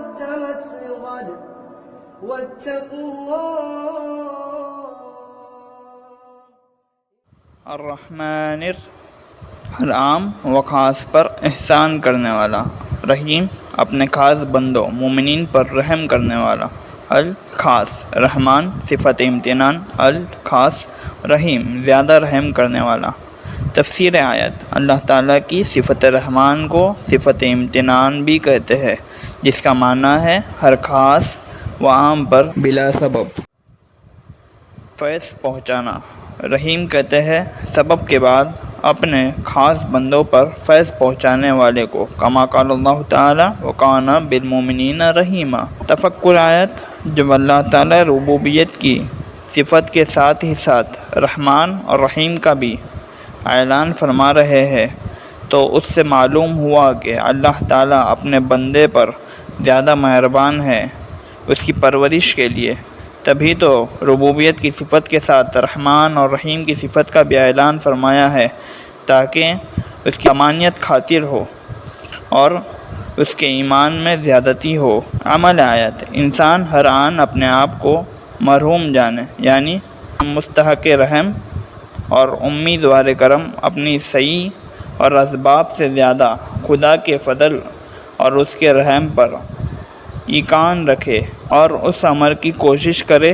قدمت لغد واتقوا الله. الرحمن ہر عام و خاص پر احسان کرنے والا، رحیم اپنے خاص بندوں مومنین پر رحم کرنے والا، الخاص رحمان صفت امتنان، الخاص رحیم زیادہ رحم کرنے والا۔ تفسیر آیت: اللہ تعالیٰ کی صفت رحمان کو صفت امتنان بھی کہتے ہیں، جس کا معنی ہے ہر خاص و عام پر بلا سبب فیض پہنچانا۔ رحیم کہتے ہیں سبب کے بعد اپنے خاص بندوں پر فیض پہنچانے والے کو، کما قال اللہ تعالی وکان بالمؤمنین رحیما۔ تفکر آیت: جب اللہ تعالی ربوبیت کی صفت کے ساتھ ہی ساتھ رحمان اور رحیم کا بھی اعلان فرما رہے ہیں تو اس سے معلوم ہوا کہ اللہ تعالیٰ اپنے بندے پر زیادہ مہربان ہے اس کی پرورش کے لیے، تبھی تو ربوبیت کی صفت کے ساتھ رحمان اور رحیم کی صفت کا بھی اعلان فرمایا ہے، تاکہ اس کی امانیت خاطر ہو اور اس کے ایمان میں زیادتی ہو۔ عمل آیت: انسان ہر آن اپنے آپ کو مرحوم جانے، یعنی مستحق رحم اور امیدوار کرم، اپنی صحیح اور اسباب سے زیادہ خدا کے فضل اور اس کے رحم پر ایقان رکھے اور اس عمل کی کوشش کرے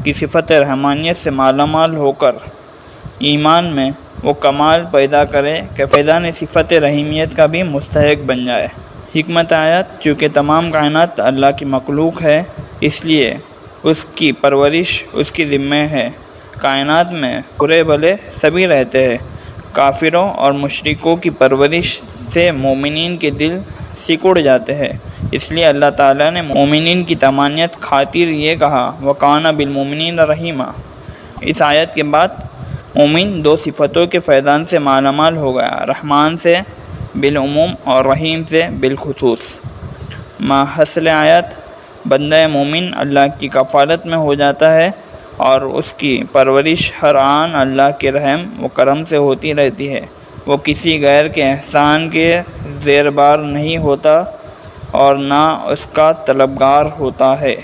کہ صفت رحمانیت سے مالا مال ہو کر ایمان میں وہ کمال پیدا کرے کہ فیضان صفت رحیمیت کا بھی مستحق بن جائے۔ حکمت آیت: چونکہ تمام کائنات اللہ کی مخلوق ہے، اس لیے اس کی پرورش اس کی ذمہ ہے۔ کائنات میں برے بھلے سبھی رہتے ہیں، کافروں اور مشرکوں کی پرورش سے مومنین کے دل سکڑ جاتے ہیں، اس لیے اللہ تعالیٰ نے مومنین کی تمانیت خاطر یہ کہا وَكَانَ بِالْمُؤْمِنِينَ رَحِيمًا۔ اس آیت کے بعد مومن دو صفتوں کے فیضان سے مالا مال ہو گیا، رحمان سے بالعموم اور رحیم سے بالخصوص۔ ماحصل آیت: بندہ مومن اللہ کی کفالت میں ہو جاتا ہے اور اس کی پرورش ہر آن اللہ کے رحم و کرم سے ہوتی رہتی ہے، وہ کسی غیر کے احسان کے زیربار نہیں ہوتا اور نہ اس کا طلبگار ہوتا ہے۔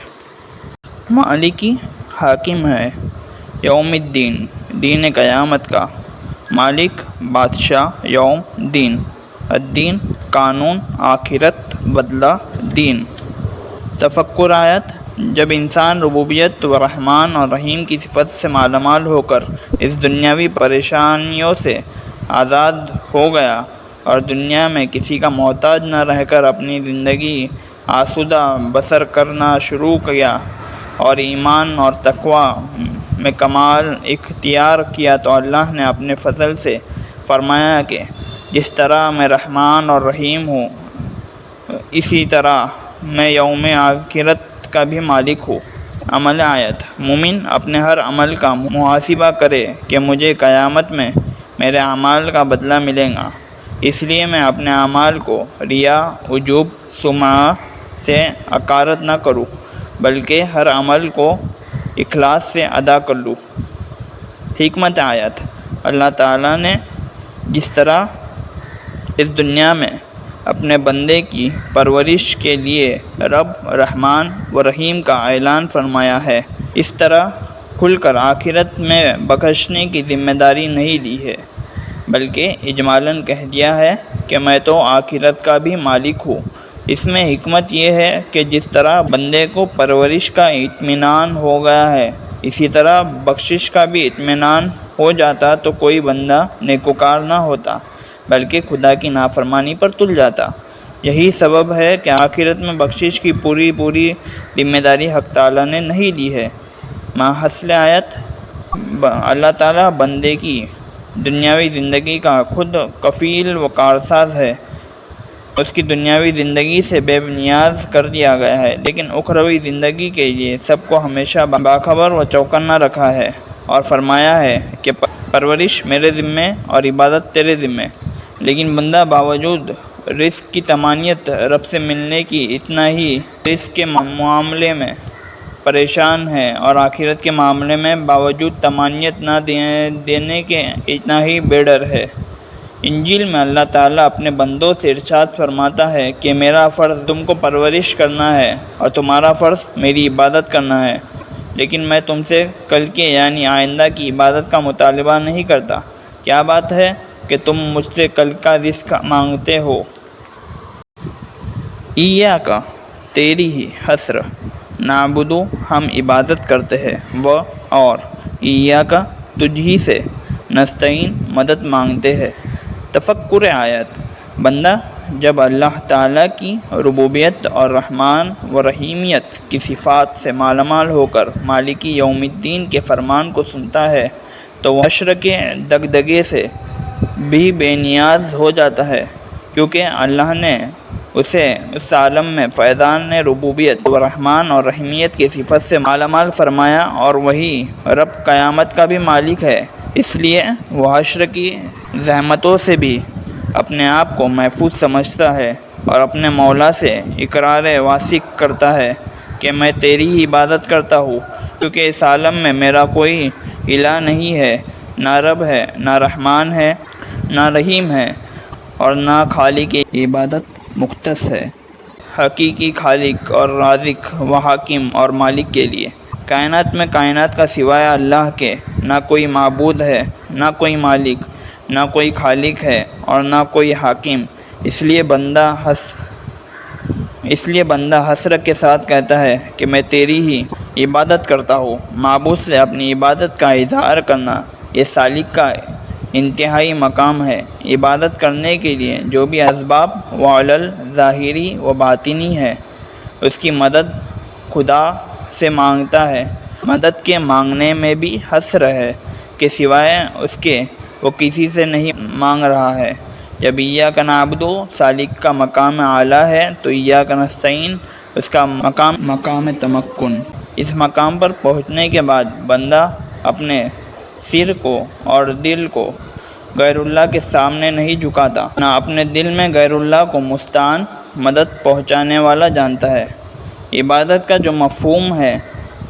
مالکی حاکم ہے، یوم الدین دین قیامت کا، مالک بادشاہ، یوم دین، الدین قانون، آخرت بدلہ، دین۔ تفکر آیت: جب انسان ربوبیت و رحمان اور رحیم کی صفت سے مالا مال ہو کر اس دنیاوی پریشانیوں سے آزاد ہو گیا اور دنیا میں کسی کا محتاج نہ رہ کر اپنی زندگی آسودہ بسر کرنا شروع کیا اور ایمان اور تقوی میں کمال اختیار کیا، تو اللہ نے اپنے فضل سے فرمایا کہ جس طرح میں رحمان اور رحیم ہوں، اسی طرح میں یوم آخرت کا بھی مالک ہوں۔ عمل آیت: مومن اپنے ہر عمل کا محاسبہ کرے کہ مجھے قیامت میں میرے اعمال کا بدلہ ملے گا، اس لیے میں اپنے اعمال کو ریا، عجب، سمعہ سے عکارت نہ کروں، بلکہ ہر عمل کو اخلاص سے ادا کر لوں۔ حکمت آیت: اللہ تعالیٰ نے جس طرح اس دنیا میں اپنے بندے کی پرورش کے لیے رب، رحمان و رحیم کا اعلان فرمایا ہے، اس طرح کھل کر آخرت میں بخشنے کی ذمہ داری نہیں لی ہے، بلکہ اجمالاً کہہ دیا ہے کہ میں تو آخرت کا بھی مالک ہوں۔ اس میں حکمت یہ ہے کہ جس طرح بندے کو پرورش کا اطمینان ہو گیا ہے، اسی طرح بخشش کا بھی اطمینان ہو جاتا تو کوئی بندہ نیکوکار نہ ہوتا، بلکہ خدا کی نافرمانی پر تل جاتا۔ یہی سبب ہے کہ آخرت میں بخشش کی پوری ذمہ داری حق تعالیٰ نے نہیں لی ہے۔ ماحصل آیت: اللہ تعالیٰ بندے کی دنیاوی زندگی کا خود کفیل و کارساز ہے، اس کی دنیاوی زندگی سے بے نیاز کر دیا گیا ہے، لیکن اخروی زندگی کے لیے سب کو ہمیشہ باخبر و چوکنا رکھا ہے اور فرمایا ہے کہ پرورش میرے ذمے اور عبادت تیرے ذمے۔ لیکن بندہ باوجود رزق کی تمانیت رب سے ملنے کی اتنا ہی رزق کے معاملے میں پریشان ہے اور آخرت کے معاملے میں باوجود تمانیت نہ دینے کے اتنا ہی بے ڈر ہے۔ انجیل میں اللہ تعالیٰ اپنے بندوں سے ارشاد فرماتا ہے کہ میرا فرض تم کو پرورش کرنا ہے اور تمہارا فرض میری عبادت کرنا ہے، لیکن میں تم سے کل کے یعنی آئندہ کی عبادت کا مطالبہ نہیں کرتا۔ کیا بات ہے کہ تم مجھ سے کل کا رزق مانگتے ہو؟ ایاک تیری ہی حسر نعبدو ہم عبادت کرتے ہیں، اور ایاک تجھ ہی سے نستعین مدد مانگتے ہیں۔ تفکر آیت: بندہ جب اللہ تعالیٰ کی ربوبیت اور رحمان و رحیمیت کی صفات سے مالا مال ہو کر مالک یوم الدین کے فرمان کو سنتا ہے تو وہ حشر کے دغدغے سے بھی بے نیاز ہو جاتا ہے، کیونکہ اللہ نے اسے اس عالم میں فیضان ربوبیت و رحمان اور رحیمیت کی صفت سے مالا مال فرمایا، اور وہی رب قیامت کا بھی مالک ہے۔ اس لیے وہ حشر کی زحمتوں سے بھی اپنے آپ کو محفوظ سمجھتا ہے اور اپنے مولا سے اقرار واثق کرتا ہے کہ میں تیری ہی عبادت کرتا ہوں، کیونکہ اس عالم میں میرا کوئی الہ نہیں ہے، نہ رب ہے، نہ رحمان ہے، نہ رحیم ہے، اور نہ خالق عبادت مختص ہے۔ حقیقی خالق اور رازق و حاکم اور مالک کے لیے کائنات میں کائنات کا سوائے اللہ کے نہ کوئی معبود ہے، نہ کوئی مالک، نہ کوئی خالق ہے اور نہ کوئی حاکم۔ اس لیے بندہ حسرت کے ساتھ کہتا ہے کہ میں تیری ہی عبادت کرتا ہوں۔ معبود سے اپنی عبادت کا اظہار کرنا یہ سالک کا انتہائی مقام ہے۔ عبادت کرنے کے لیے جو بھی اسباب و علل ظاہری و باطنی ہے اس کی مدد خدا سے مانگتا ہے۔ مدد کے مانگنے میں بھی حصر ہے کہ سوائے اس کے وہ کسی سے نہیں مانگ رہا ہے۔ جب ایاک نعبد سالک کا مقام اعلیٰ ہے تو ایاک نستعین اس کا مقام تمکن۔ اس مقام پر پہنچنے کے بعد بندہ اپنے سر کو اور دل کو غیر اللہ کے سامنے نہیں جھکاتا، نہ اپنے دل میں غیر اللہ کو مستعان مدد پہنچانے والا جانتا ہے۔ عبادت کا جو مفہوم ہے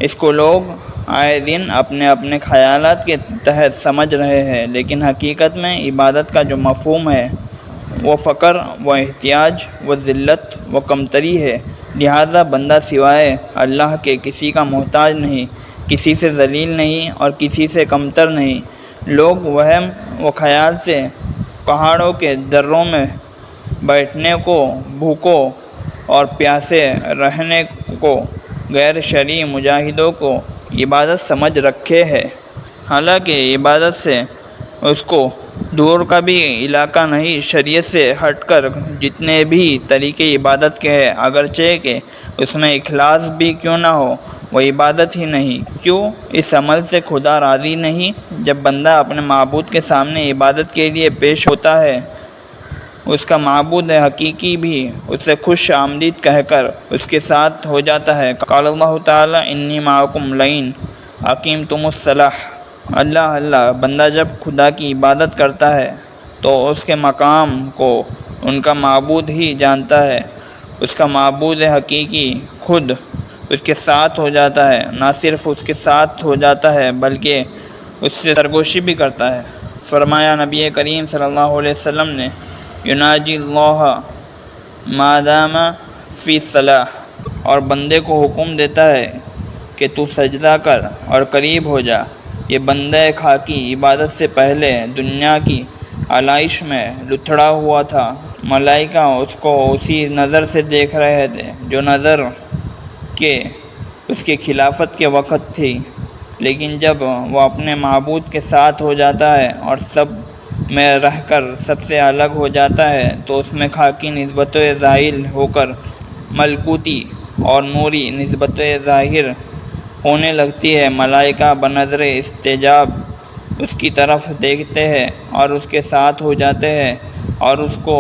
اس کو لوگ آئے دن اپنے اپنے خیالات کے تحت سمجھ رہے ہیں، لیکن حقیقت میں عبادت کا جو مفہوم ہے وہ فقر و احتیاج و ذلت و کمتری ہے۔ لہذا بندہ سوائے اللہ کے کسی کا محتاج نہیں، کسی سے ذلیل نہیں اور کسی سے کمتر نہیں۔ لوگ وہم و خیال سے پہاڑوں کے دروں میں بیٹھنے کو، بھوکوں اور پیاسے رہنے کو، غیر شرعی مجاہدوں کو عبادت سمجھ رکھے ہے، حالانکہ عبادت سے اس کو دور کا بھی علاقہ نہیں۔ شریعت سے ہٹ کر جتنے بھی طریقے عبادت کے ہیں، اگرچہ کہ اس میں اخلاص بھی کیوں نہ ہو، وہ عبادت ہی نہیں۔ کیوں؟ اس عمل سے خدا راضی نہیں۔ جب بندہ اپنے معبود کے سامنے عبادت کے لیے پیش ہوتا ہے، اس کا معبود حقیقی بھی اسے خوش آمدید کہہ کر اس کے ساتھ ہو جاتا ہے۔ قال اللہ تعالیٰ انی معکم لئن اقیمتم الصلاۃ۔ اللہ بندہ جب خدا کی عبادت کرتا ہے تو اس کے مقام کو ان کا معبود ہی جانتا ہے۔ اس کا معبود حقیقی خود اس کے ساتھ ہو جاتا ہے، نہ صرف اس کے ساتھ ہو جاتا ہے بلکہ اس سے سرگوشی بھی کرتا ہے۔ فرمایا نبی کریم صلی اللہ علیہ وسلم نے، یناجی اللہ ما دام فی الصلاۃ، اور بندے کو حکم دیتا ہے کہ تو سجدہ کر اور قریب ہو جا۔ یہ بندہ خاکی عبادت سے پہلے دنیا کی آلائش میں لتھڑا ہوا تھا۔ ملائکہ اس کو اسی نظر سے دیکھ رہے تھے جو نظر کہ اس کی خلافت کے وقت تھی، لیکن جب وہ اپنے معبود کے ساتھ ہو جاتا ہے اور سب میں رہ کر سب سے الگ ہو جاتا ہے تو اس میں خاکی نسبتیں ظاہر ہو کر ملکوتی اور نوری نسبتیں ظاہر ہونے لگتی ہے۔ ملائکہ بنظر استعجاب اس کی طرف دیکھتے ہیں اور اس کے ساتھ ہو جاتے ہیں اور اس کو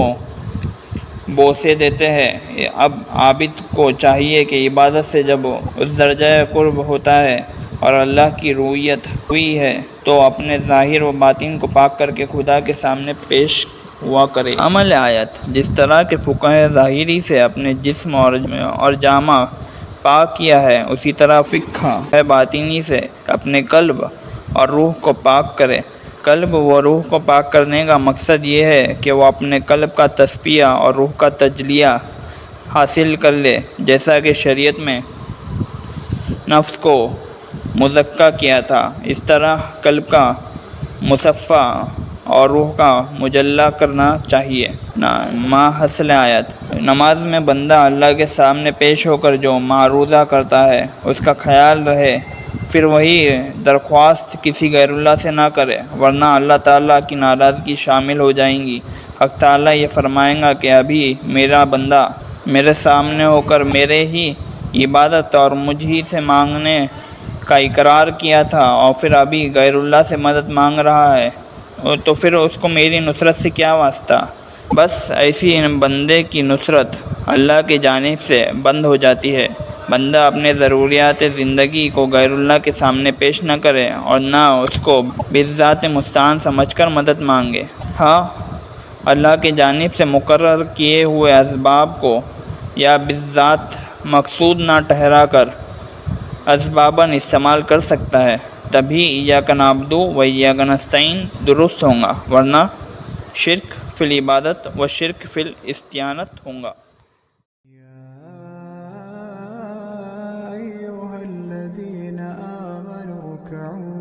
بوسے دیتے ہیں۔ اب عابد کو چاہیے کہ عبادت سے جب اس درجہ قرب ہوتا ہے اور اللہ کی رؤیت ہوئی ہے تو اپنے ظاہر و باطن کو پاک کر کے خدا کے سامنے پیش ہوا کرے۔ عمل آیت: جس طرح کہ فقہ ظاہری سے اپنے جسم اور جامہ پاک کیا ہے، اسی طرح فقہ باطنی سے اپنے قلب اور روح کو پاک کرے۔ قلب و روح کو پاک کرنے کا مقصد یہ ہے کہ وہ اپنے قلب کا تصفیہ اور روح کا تجلیہ حاصل کر لے، جیسا کہ شریعت میں نفس کو مزکیٰ کیا تھا، اس طرح قلب کا مصفہ اور روح کا مجلہ کرنا چاہیے۔ ماحصل آیت: نماز میں بندہ اللہ کے سامنے پیش ہو کر جو معروضہ کرتا ہے اس کا خیال رہے، پھر وہی درخواست کسی غیر اللہ سے نہ کرے، ورنہ اللہ تعالیٰ کی ناراضگی شامل ہو جائیں گی۔ حق تعالیٰ یہ فرمائیں گا کہ ابھی میرا بندہ میرے سامنے ہو کر میرے ہی عبادت اور مجھ ہی سے مانگنے کا اقرار کیا تھا، اور پھر ابھی غیر اللہ سے مدد مانگ رہا ہے، تو پھر اس کو میری نصرت سے کیا واسطہ؟ بس ایسی بندے کی نصرت اللہ کی جانب سے بند ہو جاتی ہے۔ بندہ اپنے ضروریات زندگی کو غیر اللہ کے سامنے پیش نہ کرے اور نہ اس کو بذات مستعان سمجھ کر مدد مانگے۔ ہاں، اللہ کی جانب سے مقرر کیے ہوئے اسباب کو یا بذات مقصود نہ ٹھہرا کر اسباباً استعمال کر سکتا ہے، تبھی ایاک نعبد و ایاک نستعین درست ہوں گا، ورنہ شرک فی العبادت و شرک فی الاستعانت ہوں گا۔ أيها الذين آمنوا اركعوا